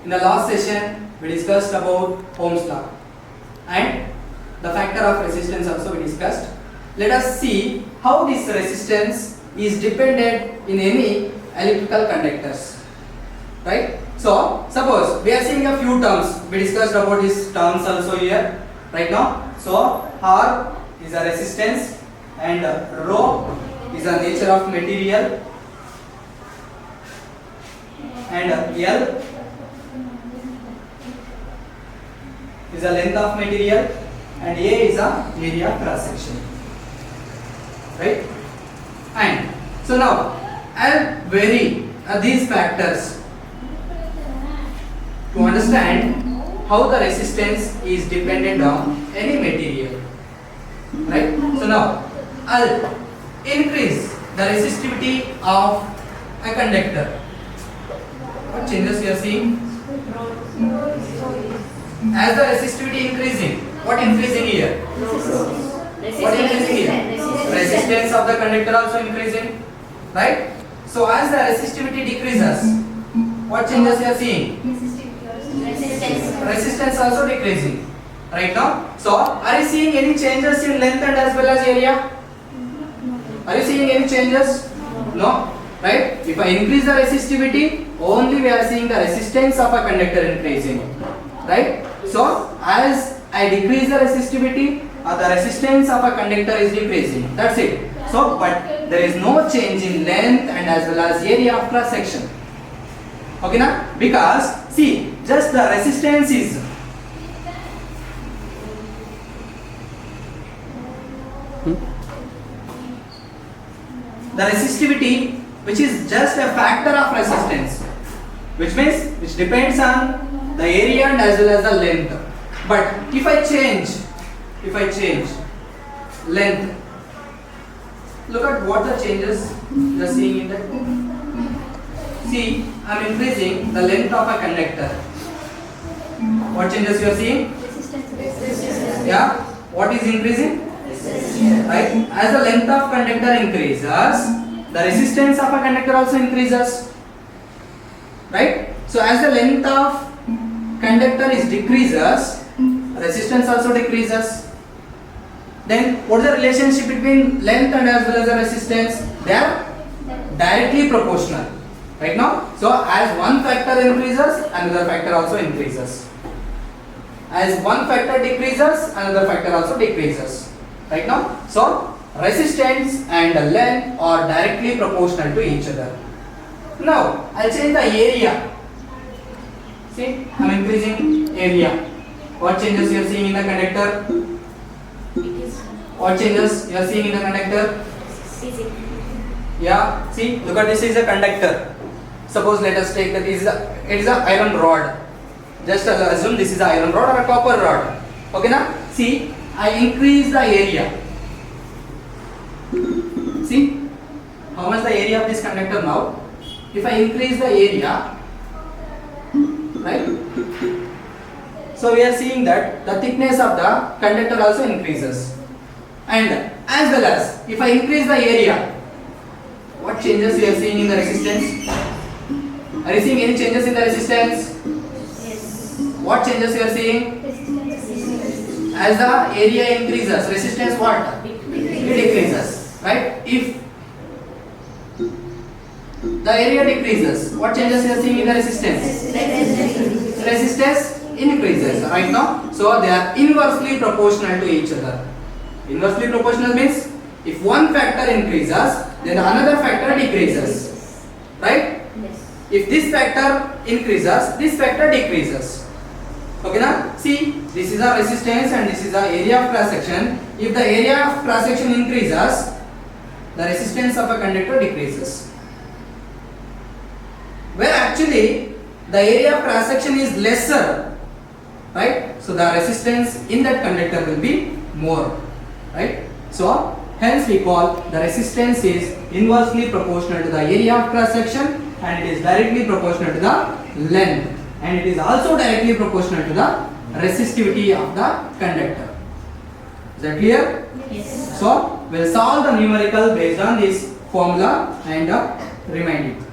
In the last session, we discussed about Ohm's law and the factor of resistance also we discussed. Let us see how this resistance is dependent in any electrical conductors. Right? So, suppose we are seeing a few terms. We discussed about these terms also here. Right now. So, R is a resistance and rho is the nature of material and L is the length of material and A is the area of cross section. Right? And so now I'll vary these factors to understand how the resistance is dependent on any material. Right? So now I'll increase the resistivity of a conductor. What changes you are seeing? As the resistivity increasing, what increasing here? What increasing here? Resistance of the conductor also increasing, right? So as the resistivity decreases, what changes you are seeing? Resistance also decreasing, right now. So are you seeing any changes in length and as well as area? Are you seeing any changes? No, right? If I increase the resistivity, only we are seeing the resistance of a conductor increasing, right? So as I decrease the resistivity, the resistance of a conductor is decreasing. That's it. So, but there is no change in length and as well as area of cross section. Okay, now because see, just the resistance is the resistivity, which is just a factor of resistance, which means which depends on the area and as well as the length. But if I change length, look at what the changes you are seeing in that. See, I am increasing the length of a conductor. What changes you are seeing? Yeah, what is increasing? Right? As the length of conductor increases, the resistance of a conductor also increases. Right? So as the length of conductor is decreases, resistance also decreases. Then what is the relationship between length and as well as the resistance? They are directly proportional. Right now? So as one factor increases, another factor also increases. As one factor decreases, another factor also decreases. Right now? So resistance and length are directly proportional to each other. Now I'll change the area. See, I'm increasing area. What changes you are seeing in the conductor? What changes you are seeing in the conductor? Yeah, see, look at this is a conductor. Suppose let us take that it is a iron rod. Just assume this is an iron rod or a copper rod. Okay, now see, I increase the area. See, how much the area of this conductor now? If I increase the area, right? So we are seeing that the thickness of the conductor also increases. And as well as if I increase the area, what changes we are seeing in the resistance? Are you seeing any changes in the resistance? Yes. What changes you are seeing? As the area increases, resistance what? It decreases. Right? If the area decreases, what changes you are seeing in the resistance? Resistance increases. Right now? So they are inversely proportional to each other. Inversely proportional means if one factor increases, then another factor decreases. Right? Yes. If this factor increases, this factor decreases. Okay, now see, this is a resistance and this is the area of cross section. If the area of cross section increases, the resistance of a conductor decreases. Where actually the area of cross section is lesser, right? So the resistance in that conductor will be more, right? So hence we call the resistance is inversely proportional to the area of cross section and it is directly proportional to the length and it is also directly proportional to the resistivity of the conductor. Is that clear? Yes. So we'll solve the numerical based on this formula and remind it.